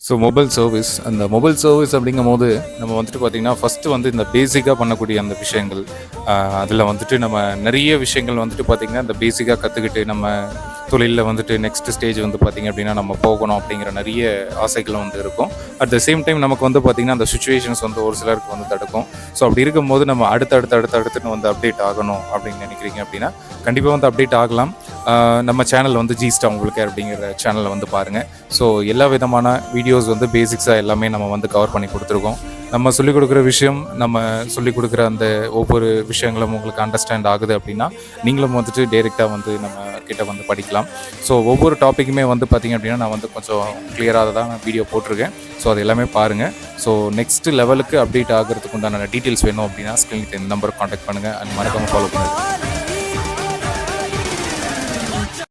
So அந்த mobile service அப்படிங்கும்போது நம்ம வந்துட்டு பார்த்திங்கன்னா ஃபஸ்ட்டு வந்து இந்த பேசிக்காக பண்ணக்கூடிய அந்த விஷயங்கள், அதில் வந்துட்டு நம்ம நிறைய விஷயங்கள் வந்துட்டு பார்த்திங்கன்னா இந்த பேசிக்காக கற்றுக்கிட்டு நம்ம தொழிலில் வந்துட்டு நெக்ஸ்ட் ஸ்டேஜ் வந்து பார்த்திங்க அப்படின்னா நம்ம போகணும் அப்படிங்கிற நிறைய ஆசைகளும் வந்து இருக்கும். அட் த சேம் டைம் நமக்கு வந்து பார்த்திங்கன்னா அந்த சுச்சுவேஷன்ஸ் வந்து ஒரு சிலருக்கு வந்து தடுக்கும். ஸோ அப்படி இருக்கும்போது நம்ம அடுத்துன்னு வந்து அப்டேட் ஆகணும் அப்படின்னு நினைக்கிறீங்க அப்படின்னா கண்டிப்பாக வந்து அப்டேட் ஆகலாம். நம்ம சேனல் வந்து ஜி ஸ்டார் உங்களுக்கு அப்படிங்கிற சேனலை வந்து பாருங்கள். ஸோ எல்லா விதமான வீடியோஸ் வந்து பேசிக்ஸாக எல்லாமே நம்ம வந்து கவர் பண்ணி கொடுத்துருக்கோம். நம்ம சொல்லிக் கொடுக்குற விஷயம், நம்ம சொல்லிக் கொடுக்குற அந்த ஒவ்வொரு விஷயங்களும் உங்களுக்கு அண்டர்ஸ்டாண்ட் ஆகுது அப்படின்னா நீங்களும் வந்துட்டு டைரெக்டாக வந்து நம்ம கிட்ட வந்து படிக்கலாம். ஸோ ஒவ்வொரு டாப்பிக்குமே வந்து பார்த்திங்க அப்படின்னா நான் வந்து கொஞ்சம் கிளியராக தான் நான் வீடியோ போட்டிருக்கேன். ஸோ அது எல்லாமே பாருங்கள். ஸோ நெக்ஸ்ட் லெவலுக்கு அப்டேட் ஆகிறதுக்கு உண்டான டீட்டெயில்ஸ் வேணும் அப்படின்னா ஸ்க்ரீனுக்கு இந்த நம்பருக்கு காண்டாக்ட் பண்ணுங்கள் அண்ட் மறக்காமல் ஃபாலோ பண்ணுங்கள்.